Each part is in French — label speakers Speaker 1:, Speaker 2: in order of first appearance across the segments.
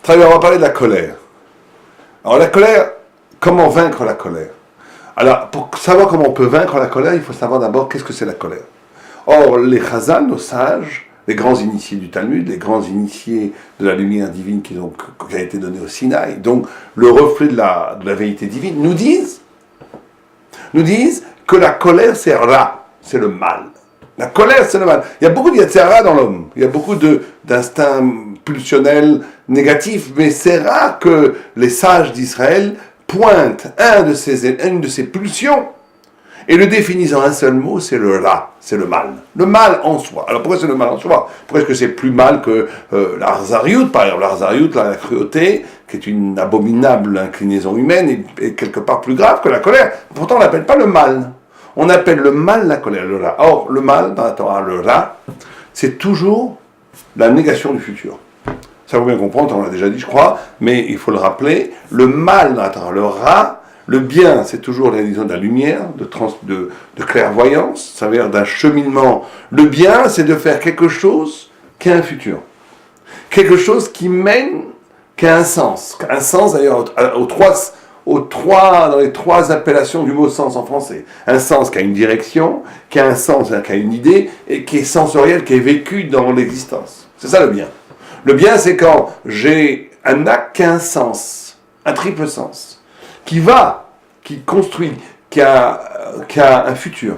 Speaker 1: Très bien, on va parler de la colère. Alors la colère, comment vaincre la colère? Alors, pour savoir comment on peut vaincre la colère, il faut savoir d'abord qu'est-ce que c'est la colère. Or, les Chazal, nos sages, les grands initiés du Talmud, les grands initiés de la lumière divine qui a été donnée au Sinaï, donc le reflet de la vérité divine, nous disent que la colère, c'est Ra, c'est le mal. La colère, c'est le mal. Il y a beaucoup de Yetzirah dans l'homme. Il y a beaucoup d'instincts pulsionnels négatifs, mais c'est rare que les sages d'Israël pointent une de ces pulsions et le définissent en un seul mot, c'est le Ra, c'est le mal. Le mal en soi. Alors pourquoi c'est le mal en soi? Pourquoi est-ce que c'est plus mal que l'Arzariout, par exemple? L'Arzariout, la cruauté, qui est une abominable inclinaison humaine, est quelque part plus grave que la colère. Pourtant, on n'appelle pas le mal. On appelle le mal la colère, le Ra. Or, le mal, dans la Torah, le Ra, c'est toujours la négation du futur. Ça vaut bien comprendre, on l'a déjà dit, je crois, mais il faut le rappeler. Le mal dans la Torah, le Ra, le bien, c'est toujours la réalisation de la lumière, de clairvoyance, ça veut dire d'un cheminement. Le bien, c'est de faire quelque chose qui a un futur. Quelque chose qui mène, qui a un sens. Un sens, d'ailleurs, dans les trois appellations du mot sens en français. Un sens qui a une direction, qui a un sens, qui a une idée, et qui est sensoriel, qui est vécu dans l'existence. C'est ça le bien. Le bien, c'est quand j'ai un acte qui a un sens, un triple sens, qui construit, qui a un futur.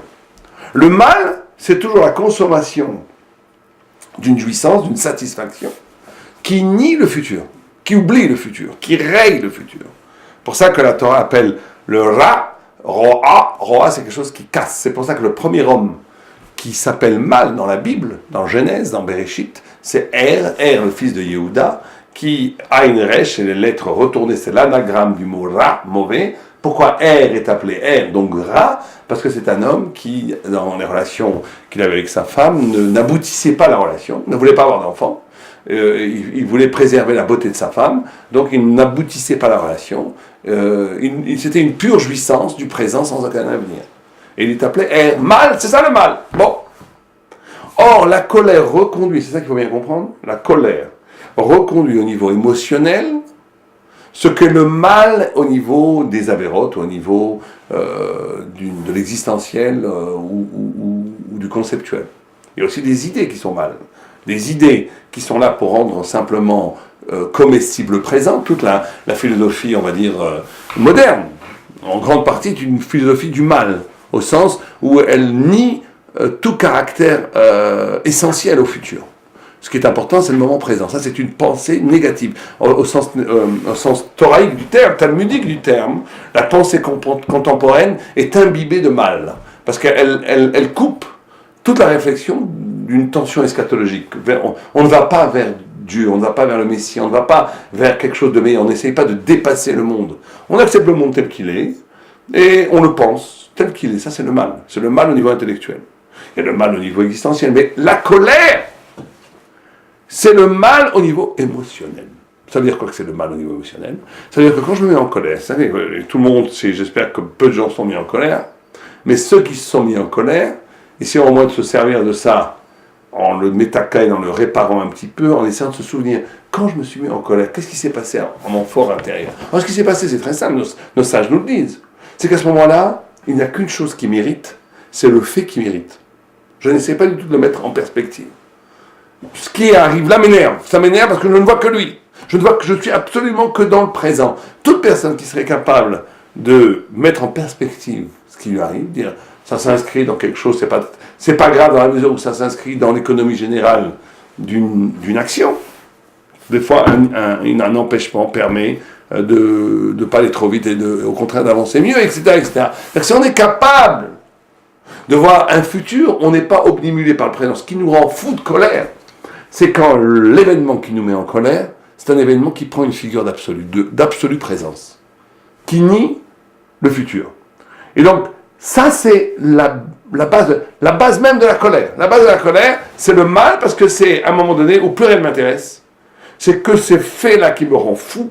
Speaker 1: Le mal, c'est toujours la consommation d'une jouissance, d'une satisfaction, qui nie le futur, qui oublie le futur, qui raye le futur. C'est pour ça que la Torah appelle le Ra, Roa. Roa, c'est quelque chose qui casse. C'est pour ça que le premier homme qui s'appelle mal dans la Bible, dans Genèse, dans Bereshit, c'est le fils de Yehuda, qui a une rèche et les lettres retournées, c'est l'anagramme du mot Ra, mauvais. Pourquoi est appelé donc Ra? Parce que c'est un homme qui, dans les relations qu'il avait avec sa femme, n'aboutissait pas la relation, ne voulait pas avoir d'enfant. Il voulait préserver la beauté de sa femme, donc il n'aboutissait pas la relation. C'était une pure jouissance du présent sans aucun avenir. Et il est appelé mal, c'est ça le mal. Bon. Or, la colère reconduit, c'est ça qu'il faut bien comprendre, la colère reconduit au niveau émotionnel ce que le mal au niveau des avérotes, au niveau de l'existentiel ou du conceptuel. Il y a aussi des idées qui sont mal. Des idées qui sont là pour rendre simplement comestible présent. Toute la philosophie, on va dire, moderne, en grande partie, est une philosophie du mal, au sens où elle nie tout caractère essentiel au futur. Ce qui est important, c'est le moment présent. Ça, c'est une pensée négative. Au sens thoraïque du terme, talmudique du terme, la pensée contemporaine est imbibée de mal. Parce qu'elle coupe toute la réflexion d'une tension eschatologique. On ne va pas vers Dieu, on ne va pas vers le Messie, on ne va pas vers quelque chose de meilleur. On n'essaye pas de dépasser le monde. On accepte le monde tel qu'il est, et on le pense tel qu'il est. Ça, c'est le mal. C'est le mal au niveau intellectuel. Il y a le mal au niveau existentiel. Mais la colère, c'est le mal au niveau émotionnel. Ça veut dire quoi que c'est le mal au niveau émotionnel? Ça veut dire que quand je me mets en colère, ça veut dire, tout le monde, j'espère que peu de gens sont mis en colère, mais ceux qui se sont mis en colère, essayons au moins de se servir de ça en le métacaïn, en le réparant un petit peu, en essayant de se souvenir, quand je me suis mis en colère, qu'est-ce qui s'est passé en mon fort intérieur? Alors, ce qui s'est passé, c'est très simple, nos sages nous le disent. C'est qu'à ce moment-là, il n'y a qu'une chose qui mérite, c'est le fait qui mérite. Je n'essaie pas du tout de le mettre en perspective. Ce qui arrive là m'énerve. Ça m'énerve parce que je ne vois que lui. Je suis absolument que dans le présent. Toute personne qui serait capable de mettre en perspective ce qui lui arrive, dire ça s'inscrit dans quelque chose, c'est pas grave dans la mesure où ça s'inscrit dans l'économie générale d'une action. Des fois, un empêchement permet de ne pas aller trop vite et au contraire d'avancer mieux, etc., etc. Donc, si on est capable de voir un futur, on n'est pas obnubilé par le présent. Ce qui nous rend fou de colère, c'est quand l'événement qui nous met en colère, c'est un événement qui prend une figure d'absolue présence, qui nie le futur. Et donc, ça c'est la base même de la colère. La base de la colère, c'est le mal, parce que c'est à un moment donné où plus rien ne m'intéresse. C'est que ces faits-là qui me rend fou,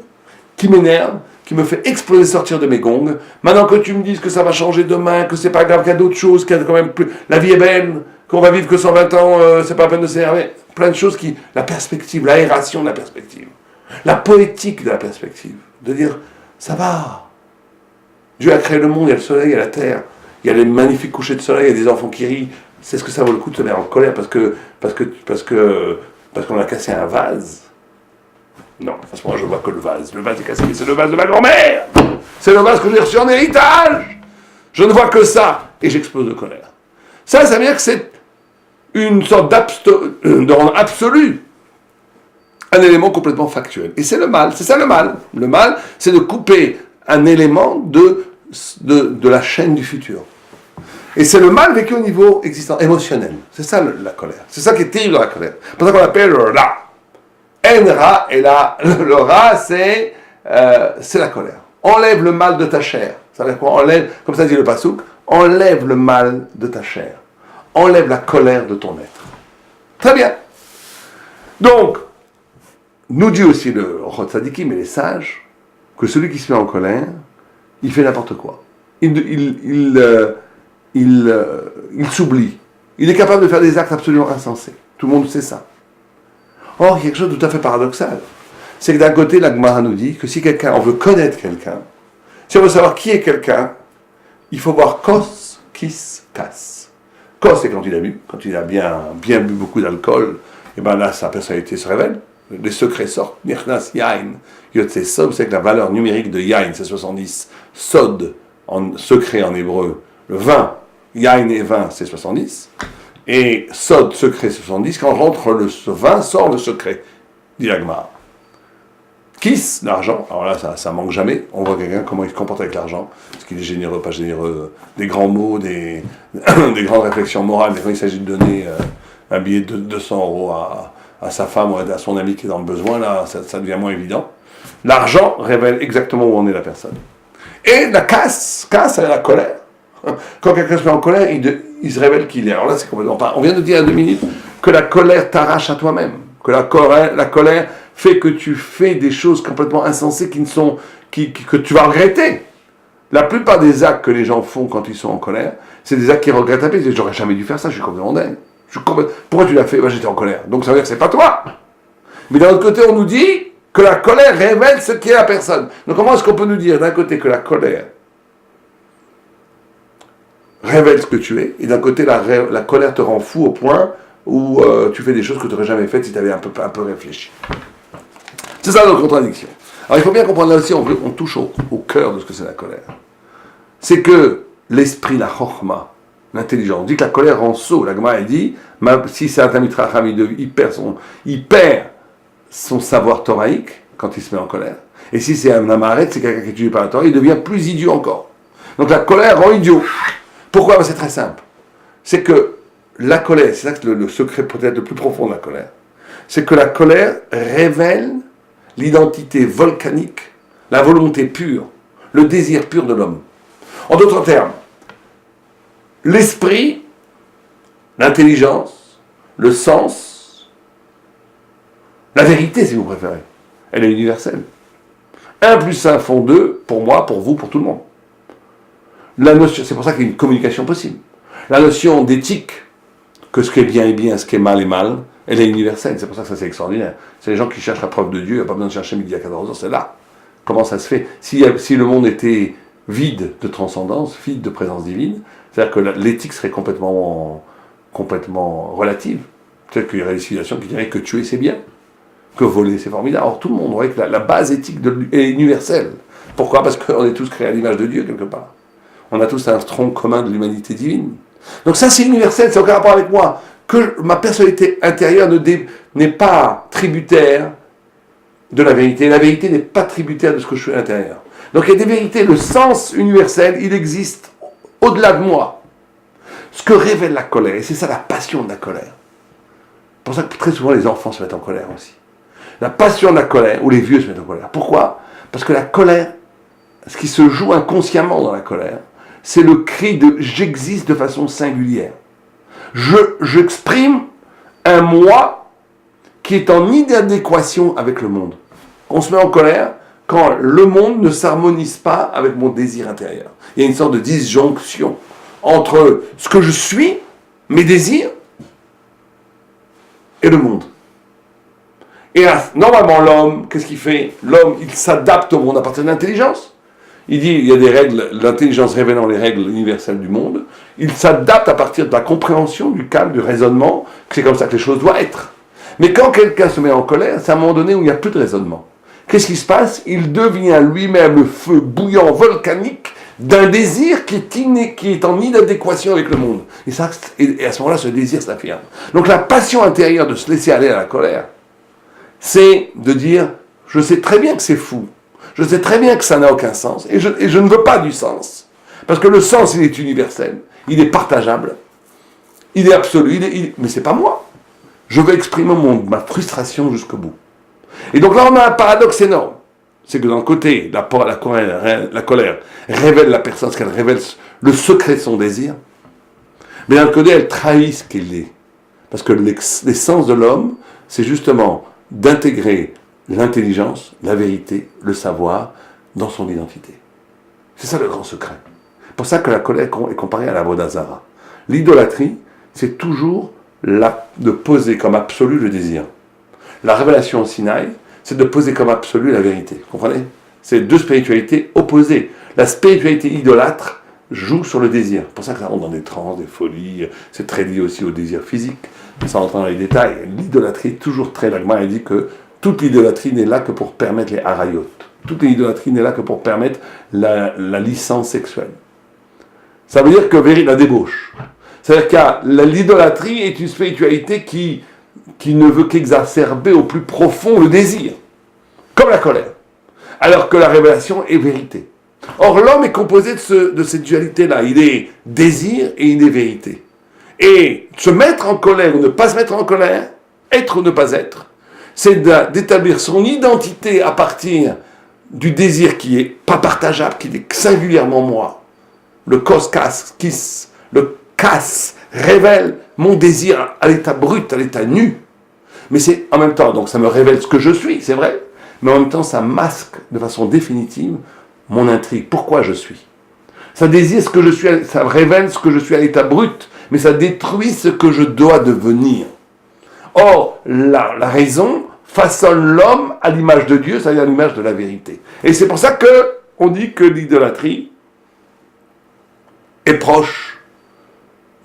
Speaker 1: qui m'énerve, qui me fait exploser, sortir de mes gongs. Maintenant que tu me dises que ça va changer demain, que c'est pas grave, qu'il y a d'autres choses, qu'il y a quand même plus... La vie est belle, qu'on va vivre que 120 ans, c'est pas la peine de s'énerver. Plein de choses la perspective, l'aération de la perspective. La poétique de la perspective, de dire, ça va. Dieu a créé le monde, il y a le soleil, il y a la terre, il y a les magnifiques couchers de soleil, il y a des enfants qui rient. C'est ce que ça vaut le coup de se mettre en colère parce qu'on a cassé un vase. Non, à ce moment-là, je vois que le vase. Le vase est cassé, mais c'est le vase de ma grand-mère. C'est le vase que j'ai reçu en héritage. Je ne vois que ça. Et j'explose de colère. Ça veut dire que c'est une sorte de rendre absolu un élément complètement factuel. Et c'est le mal. C'est ça le mal. Le mal, c'est de couper un élément de la chaîne du futur. Et c'est le mal vécu au niveau existant, émotionnel. C'est ça la colère. C'est ça qui est terrible dans la colère. C'est pour ça qu'on l'appelle le ra. En-ra, et là, le ra, c'est la colère. Enlève le mal de ta chair. Ça veut dire quoi? Enlève, comme ça dit le pasouk, enlève le mal de ta chair. Enlève la colère de ton être. Très bien. Donc, nous dit aussi le Chod Tzadikim et les sages, que celui qui se met en colère, il fait n'importe quoi. Il s'oublie. Il est capable de faire des actes absolument insensés. Tout le monde sait ça. Or, il y a quelque chose de tout à fait paradoxal. C'est que d'un côté, la Gemara nous dit que si on veut connaître quelqu'un, si on veut savoir qui est quelqu'un, il faut voir kos, kis, kas. Kos, c'est quand il a bu, quand il a bien bu beaucoup d'alcool, et bien là, sa personnalité se révèle. Les secrets sortent. Nirnas yain, yotse sod, c'est que la valeur numérique de yain, c'est 70. Sod, en secret en hébreu, le vin, yain et vin, c'est 70. Et sod, secret, 70. Quand rentre ce vin, sort le secret, dit la Gemara. Kis, l'argent, alors là, ça manque jamais. On voit quelqu'un, comment il se comporte avec l'argent. Est-ce qu'il est généreux, pas généreux. Des grands mots, des grandes réflexions morales. Quand il s'agit de donner un billet de 200 euros à sa femme ou à son ami qui est dans le besoin, là, ça devient moins évident. L'argent révèle exactement où en est la personne. Et la casse, c'est la colère. Quand quelqu'un se met en colère, il se révèle qui il est. Alors là, c'est complètement pas. On vient de dire il y a 2 minutes que la colère t'arrache à toi-même. Que la colère fait que tu fais des choses complètement insensées que tu vas regretter. La plupart des actes que les gens font quand ils sont en colère, c'est des actes qu'ils regrettent après. Ils disent, j'aurais jamais dû faire ça, je suis complètement dingue. Pourquoi tu l'as fait? J'étais en colère. Donc ça veut dire que c'est pas toi. Mais d'un autre côté, on nous dit que la colère révèle ce qu'est la personne. Donc comment est-ce qu'on peut nous dire d'un côté que la colère révèle ce que tu es, et d'un côté la colère te rend fou au point où tu fais des choses que tu n'aurais jamais faites si tu avais un peu réfléchi. C'est ça notre contradiction. Alors il faut bien comprendre là aussi, on touche au cœur de ce que c'est la colère. C'est que l'esprit, la chokhma, l'intelligence, on dit que la colère rend sot. La Gemara dit, si c'est un Talmid Chacham, il perd son savoir thoraïque quand il se met en colère. Et si c'est un Amaret, c'est quelqu'un qui est tué par la Torah, il devient plus idiot encore. Donc la colère rend idiot. Pourquoi? C'est très simple. C'est que la colère, c'est ça que le secret peut-être le plus profond de la colère, c'est que la colère révèle l'identité volcanique, la volonté pure, le désir pur de l'homme. En d'autres termes, l'esprit, l'intelligence, le sens, la vérité si vous préférez, elle est universelle. 1 plus 1 font 2, pour moi, pour vous, pour tout le monde. C'est pour ça qu'il y a une communication possible. La notion d'éthique, que ce qui est bien est bien, ce qui est mal est mal, elle est universelle. C'est pour ça que ça c'est extraordinaire. C'est les gens qui cherchent la preuve de Dieu, il n'y a pas besoin de chercher midi à 14h, c'est là. Comment ça se fait? Si le monde était vide de transcendance, vide de présence divine, c'est-à-dire que l'éthique serait complètement relative. Peut-être qu'il y aurait des civilisations qui diraient que tuer c'est bien, que voler c'est formidable. Or tout le monde aurait que la base éthique est universelle. Pourquoi? Parce qu'on est tous créés à l'image de Dieu quelque part. On a tous un tronc commun de l'humanité divine. Donc ça c'est universel, c'est aucun rapport avec moi. Que ma personnalité intérieure n'est pas tributaire de la vérité. La vérité n'est pas tributaire de ce que je suis à l'intérieur. Donc il y a des vérités, le sens universel, il existe au-delà de moi. Ce que révèle la colère, et c'est ça la passion de la colère. C'est pour ça que très souvent les enfants se mettent en colère aussi. La passion de la colère, ou les vieux se mettent en colère. Pourquoi? Parce que la colère, ce qui se joue inconsciemment dans la colère, c'est le cri de « j'existe de façon singulière ». J'exprime un moi qui est en inadéquation avec le monde. On se met en colère quand le monde ne s'harmonise pas avec mon désir intérieur. Il y a une sorte de disjonction entre ce que je suis, mes désirs, et le monde. Et normalement, l'homme, qu'est-ce qu'il fait? L'homme, il s'adapte au monde à partir de l'intelligence. Il dit, il y a des règles, l'intelligence révélant les règles universelles du monde. Il s'adapte à partir de la compréhension, du calme, du raisonnement, que c'est comme ça que les choses doivent être. Mais quand quelqu'un se met en colère, c'est à un moment donné où il n'y a plus de raisonnement. Qu'est-ce qui se passe? Il devient lui-même le feu bouillant, volcanique, d'un désir qui est en inadéquation avec le monde. Et à ce moment-là, ce désir s'affirme. Donc la passion intérieure de se laisser aller à la colère, c'est de dire, je sais très bien que c'est fou, je sais très bien que ça n'a aucun sens, et je ne veux pas du sens. Parce que le sens, il est universel, il est partageable, il est absolu, mais c'est pas moi. Je veux exprimer ma frustration jusqu'au bout. Et donc là, on a un paradoxe énorme. C'est que d'un côté, la colère révèle la personne, parce qu'elle révèle le secret de son désir, mais d'un côté, elle trahit ce qu'il est. Parce que l'essence de l'homme, c'est justement d'intégrer l'intelligence, la vérité, le savoir dans son identité. C'est ça le grand secret. C'est pour ça que la colère est comparée à la vodazara. L'idolâtrie, c'est toujours de poser comme absolu le désir. La révélation au Sinaï, c'est de poser comme absolu la vérité. Vous comprenez? C'est deux spiritualités opposées. La spiritualité idolâtre joue sur le désir. C'est pour ça que ça rentre dans des transes, des folies. C'est très lié aussi au désir physique. Sans rentrer dans les détails, l'idolâtrie est toujours très... L'Agma, elle dit que toute l'idolâtrie n'est là que pour permettre les harayot. Toute l'idolâtrie n'est là que pour permettre la licence sexuelle. Ça veut dire que la débauche. C'est-à-dire que l'idolâtrie est une spiritualité qui ne veut qu'exacerber au plus profond le désir, comme la colère, alors que la révélation est vérité. Or, l'homme est composé de cette dualité-là. Il est désir et il est vérité. Et se mettre en colère ou ne pas se mettre en colère, être ou ne pas être, c'est d'établir son identité à partir du désir qui est pas partageable, qui est singulièrement moi. Le le casse révèle mon désir à l'état brut, à l'état nu. Mais c'est en même temps, donc ça me révèle ce que je suis, c'est vrai, mais en même temps ça masque de façon définitive mon intrigue, pourquoi je suis. Ça désire ce que je suis, ça révèle ce que je suis à l'état brut, mais ça détruit ce que je dois devenir. Or, la raison façonne l'homme à l'image de Dieu, c'est-à-dire à l'image de la vérité. Et c'est pour ça qu'on dit que l'idolâtrie est proche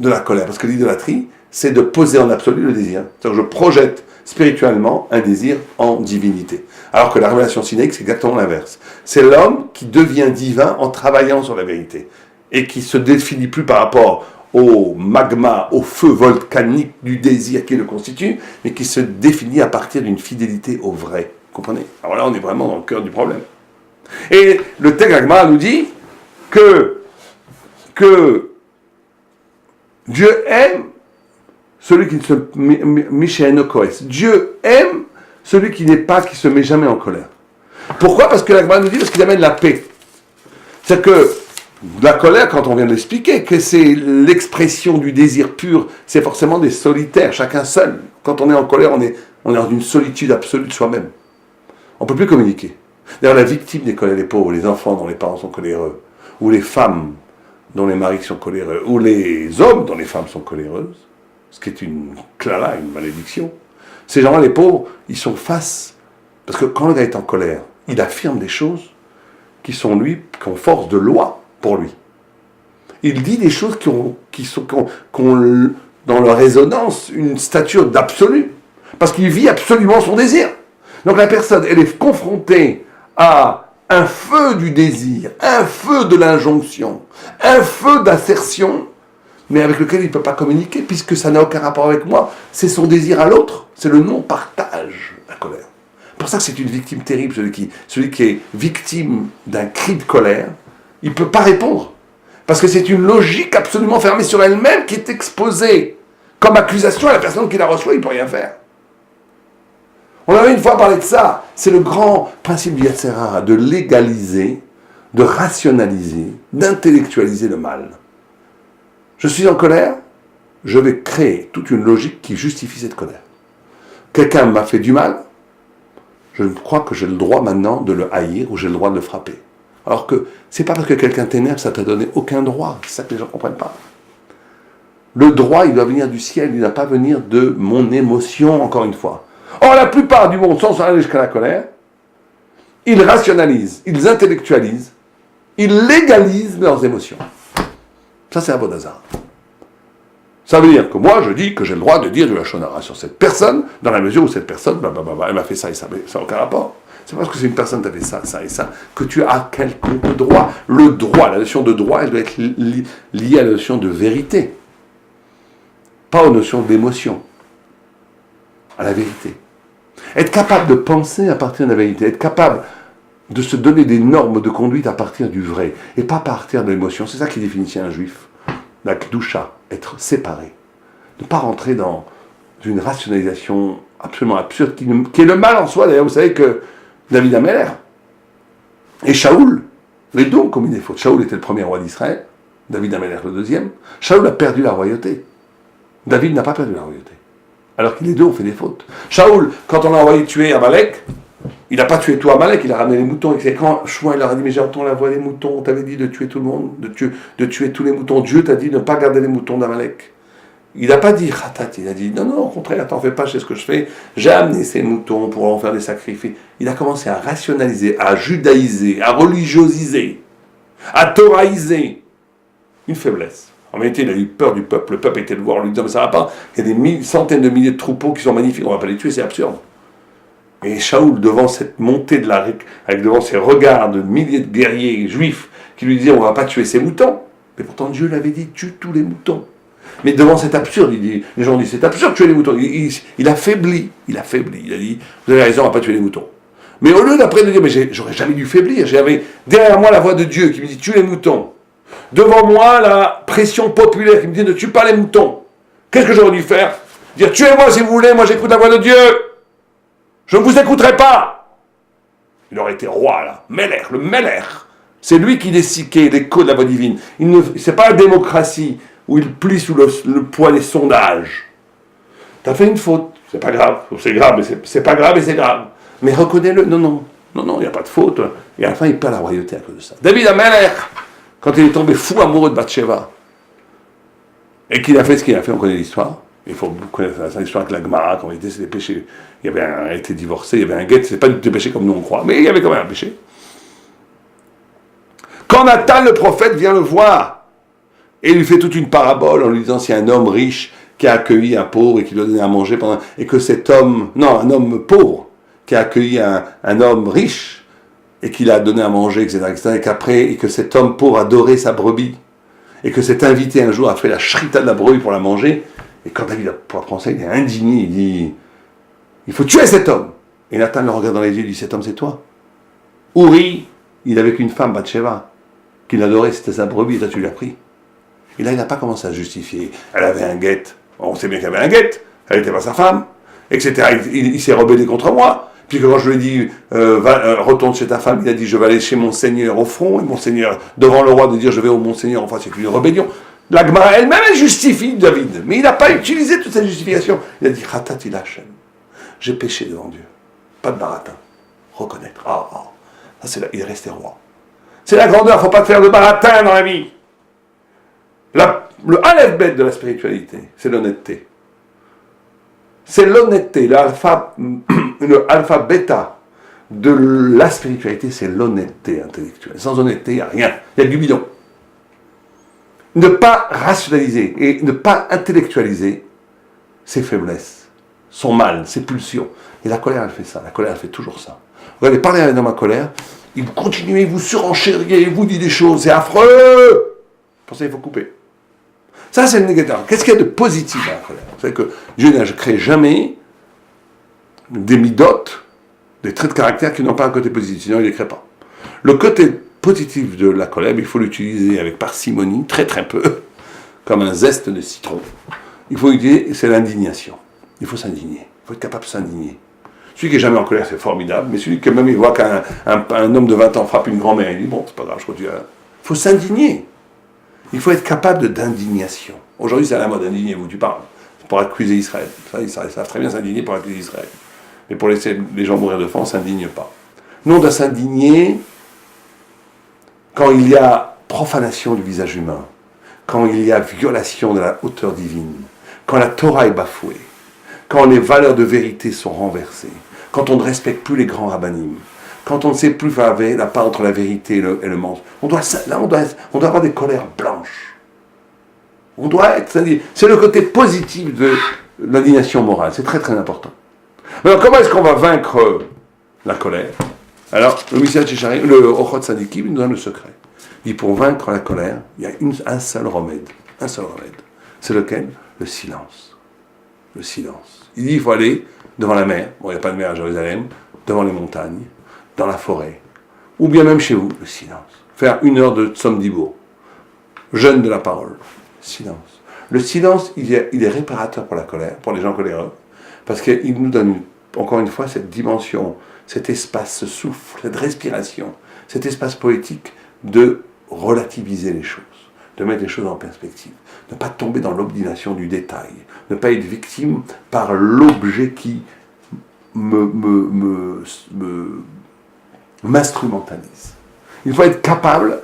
Speaker 1: de la colère. Parce que l'idolâtrie, c'est de poser en absolu le désir. C'est-à-dire que je projette spirituellement un désir en divinité. Alors que la révélation sinaïque, c'est exactement l'inverse. C'est l'homme qui devient divin en travaillant sur la vérité. Et qui se définit plus par rapport au magma, au feu volcanique du désir qui le constitue, mais qui se définit à partir d'une fidélité au vrai. Vous comprenez? Alors là, on est vraiment dans le cœur du problème. Et le Tegagma nous dit que Dieu aime celui qui ne se Michéno Koès. Dieu aime celui qui se met jamais en colère. Pourquoi? Parce que l'Agma nous dit parce qu'il amène la paix. C'est que la colère, quand on vient de l'expliquer, que c'est l'expression du désir pur, c'est forcément des solitaires, chacun seul. Quand on est en colère, on est dans une solitude absolue de soi-même. On ne peut plus communiquer. D'ailleurs, la victime des colères, les pauvres, les enfants dont les parents sont coléreux, ou les femmes dont les maris sont coléreux, ou les hommes dont les femmes sont coléreuses, ce qui est une clala, une malédiction, ces gens-là, les pauvres, ils sont face, parce que quand le gars est en colère, il affirme des choses qui sont qui ont force de loi pour lui. Il dit des choses qui ont dans leur résonance une stature d'absolu, parce qu'il vit absolument son désir. Donc la personne, elle est confrontée à un feu du désir, un feu de l'injonction, un feu d'assertion, mais avec lequel il ne peut pas communiquer, puisque ça n'a aucun rapport avec moi. C'est son désir à l'autre, c'est le non-partage, la colère. C'est pour ça que c'est une victime terrible, celui qui est victime d'un cri de colère, il ne peut pas répondre. Parce que c'est une logique absolument fermée sur elle-même qui est exposée comme accusation à la personne qui la reçoit, il ne peut rien faire. On avait une fois parlé de ça. C'est le grand principe du Yetzer Hara, de légaliser, de rationaliser, d'intellectualiser le mal. Je suis en colère, je vais créer toute une logique qui justifie cette colère. Quelqu'un m'a fait du mal, je crois que j'ai le droit maintenant de le haïr ou j'ai le droit de le frapper. Alors que c'est pas parce que quelqu'un t'énerve, ça t'a donné aucun droit. C'est ça que les gens ne comprennent pas. Le droit, il doit venir du ciel, il ne doit pas venir de mon émotion, encore une fois. Or, la plupart du monde, sans aller jusqu'à la colère, ils rationalisent, ils intellectualisent, ils légalisent leurs émotions. Ça, c'est un bon hasard. Ça veut dire que moi, je dis que j'ai le droit de dire du Lachon Hara sur cette personne, dans la mesure où cette personne, elle m'a fait ça et ça, mais ça n'a aucun rapport. C'est parce que c'est une personne qui t'a fait ça, ça et ça, que tu as quelconque droit. Le droit, la notion de droit, elle doit être liée à la notion de vérité. Pas aux notions d'émotion. À la vérité. Être capable de penser à partir de la vérité, être capable de se donner des normes de conduite à partir du vrai, et pas à partir de l'émotion. C'est ça qui définit un juif. La kdusha, être séparé. Ne pas rentrer dans une rationalisation absolument absurde, qui est le mal en soi. D'ailleurs, vous savez que David Ameller et Shaoul, les deux ont commis des fautes. Shaoul était le premier roi d'Israël, David Ameller le deuxième. Shaoul a perdu la royauté. David n'a pas perdu la royauté. Alors que les deux ont fait des fautes. Shaoul, quand on l'a envoyé tuer Amalek, il n'a pas tué tout Amalek, il a ramené les moutons. Et quand Shmuel leur a dit, mais j'entends la voix des moutons, on t'avait dit de tuer tout le monde, de tuer tous les moutons. Dieu t'a dit de ne pas garder les moutons d'Amalek. Il n'a pas dit khatat, il a dit, non, au contraire, t'en fais pas, je sais ce que je fais. J'ai amené ces moutons pour en faire des sacrifices. Il a commencé à rationaliser, à judaïser, à religiosiser, à thoraïser. Une faiblesse. En vérité, il a eu peur du peuple. Le peuple était le voir en lui disant, mais ça va pas. Il y a des centaines de milliers de troupeaux qui sont magnifiques, on va pas les tuer, c'est absurde. Et Shaoul, devant cette montée de devant ces regards de milliers de guerriers juifs qui lui disaient, on va pas tuer ces moutons. Mais pourtant, Dieu l'avait dit, tue tous les moutons. Mais devant cet absurde, les gens disent, c'est absurde de tuer les moutons. Il a faibli. Il a dit, vous avez raison, on va pas tuer les moutons. Mais au lieu d'après de dire, mais j'aurais jamais dû faiblir. J'avais derrière moi la voix de Dieu qui me dit, tue les moutons. Devant moi, la pression populaire qui me dit ne tue pas les moutons. Qu'est-ce que j'aurais dû faire? Dire tuez-moi si vous voulez, moi j'écoute la voix de Dieu. Je ne vous écouterai pas. Il aurait été roi là, le Meller. C'est lui qui décide l'écho de la voix divine. C'est pas la démocratie où il plie sous le poids des sondages. T'as fait une faute, c'est pas grave. C'est grave, mais c'est pas grave et c'est grave. Mais reconnais-le. Non, il n'y a pas de faute. Et à la fin, il perd la royauté à cause de ça. David Ameller, quand il est tombé fou amoureux de Bathsheba, et qu'il a fait ce qu'il a fait, on connaît l'histoire. Il faut connaître l'histoire avec la Gemara, quand il était des péchés. Il a été divorcé, il y avait un guet, c'est pas du tout des péchés comme nous on croit, mais il y avait quand même un péché. Quand Nathan le prophète vient le voir, et lui fait toute une parabole en lui disant c'est un homme riche qui a accueilli un pauvre et qui lui a donné à manger et que cet homme, un homme pauvre qui a accueilli un homme riche et qui l'a donné à manger, etc., et que cet homme pauvre adorait sa brebis, et que cet invité un jour a fait la shrita de la brebis pour la manger, et quand David apprend ça, il est indigné, il dit, il faut tuer cet homme. Et Nathan le regarde dans les yeux, il dit, cet homme c'est toi. Uri, il avait qu'une femme, Bathsheba, qu'il adorait, c'était sa brebis, et toi tu lui as pris. Et là, il n'a pas commencé à justifier. Elle avait un guet, on sait bien qu'elle avait un guet, elle n'était pas sa femme, etc. Il s'est rebellé contre moi. Puis quand je lui ai dit, retourne chez ta femme, il a dit, je vais aller chez mon Seigneur au front, et mon Seigneur, devant le roi, de dire, je vais au mon Seigneur, enfin, c'est une rébellion. La Gemara elle-même, elle justifie David, mais il n'a pas utilisé toute cette justification. Il a dit, Khatat il Hashem, j'ai péché devant Dieu. Pas de baratin. Reconnaître. Ça c'est il est resté roi. C'est la grandeur, il ne faut pas faire de baratin dans la vie. Le aleph-bet de la spiritualité, c'est l'honnêteté. C'est l'honnêteté, le alpha bêta de la spiritualité, c'est l'honnêteté intellectuelle. Sans honnêteté, il n'y a rien. Il y a du bidon. Ne pas rationaliser et ne pas intellectualiser ses faiblesses, son mal, ses pulsions. Et la colère, elle fait ça. La colère, elle fait toujours ça. Regardez, parlez avec un homme en colère, il vous continuez, vous surenchériez, il vous dit des choses, c'est affreux. Pour ça, il faut couper. Ça, c'est le négatif. Qu'est-ce qu'il y a de positif à la colère? Vous savez que Dieu n'a créé jamais des midotes, des traits de caractère qui n'ont pas un côté positif, sinon il ne les crée pas. Le côté positif de la colère, il faut l'utiliser avec parcimonie, très très peu, comme un zeste de citron. Il faut utiliser, c'est l'indignation. Il faut s'indigner. Il faut être capable de s'indigner. Celui qui n'est jamais en colère, c'est formidable, mais celui qui même il voit qu'un homme de 20 ans frappe une grand-mère, il dit, bon, c'est pas grave, je continue. Il faut s'indigner. Il faut être capable d'indignation. Aujourd'hui, c'est à la mode, indignez-vous, tu parles. C'est pour accuser Israël. Ça, ils savent très bien s'indigner pour accuser Israël. Mais pour laisser les gens mourir de faim, on ne s'indigne pas. Nous, on doit s'indigner quand il y a profanation du visage humain, quand il y a violation de la hauteur divine, quand la Torah est bafouée, quand les valeurs de vérité sont renversées, quand on ne respecte plus les grands rabbinim, quand on ne sait plus faire la part entre la vérité et le mensonge. On doit avoir des colères blanches. On doit être, c'est le côté positif de l'indignation morale. C'est très très important. Alors comment est-ce qu'on va vaincre la colère? Alors le Ochot Tzadikim nous donne le secret. Il dit pour vaincre la colère, il y a un seul remède. Un seul remède. C'est lequel? Le silence. Le silence. Il dit il faut aller devant la mer. Bon, il n'y a pas de mer à Jérusalem. Devant les montagnes. Dans la forêt. Ou bien même chez vous. Le silence. Faire 1 heure de Tzom Dibour. Jeûne de la parole. Silence. Le silence, il est réparateur pour la colère, pour les gens coléreux. Parce qu'il nous donne, encore une fois, cette dimension, cet espace, ce souffle, cette respiration, cet espace poétique de relativiser les choses, de mettre les choses en perspective, ne pas tomber dans l'obstination du détail, ne pas être victime par l'objet qui m'instrumentalise. Il faut être capable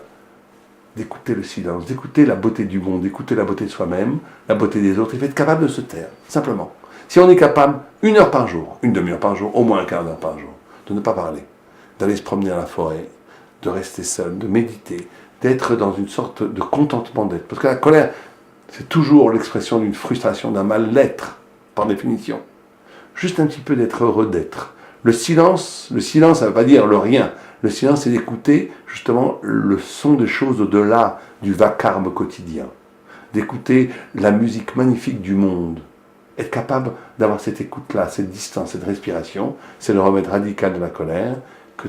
Speaker 1: d'écouter le silence, d'écouter la beauté du monde, d'écouter la beauté de soi-même, la beauté des autres. Il faut être capable de se taire, simplement. Si on est capable, 1 heure par jour, 1 demi-heure par jour, au moins 1/4 d'heure par jour, de ne pas parler, d'aller se promener dans la forêt, de rester seul, de méditer, d'être dans une sorte de contentement d'être. Parce que la colère, c'est toujours l'expression d'une frustration, d'un mal-être, par définition. Juste un petit peu d'être heureux d'être. Le silence, ça ne veut pas dire le rien. Le silence, c'est d'écouter justement le son des choses au-delà du vacarme quotidien. D'écouter la musique magnifique du monde. Être capable d'avoir cette écoute-là, cette distance, cette respiration, c'est le remède radical de la colère, que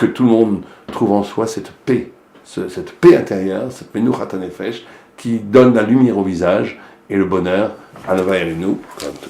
Speaker 1: tout le monde trouve en soi cette paix intérieure, cette menuchat hanefesh, qui donne la lumière au visage et le bonheur à Nova et nous, comme tout.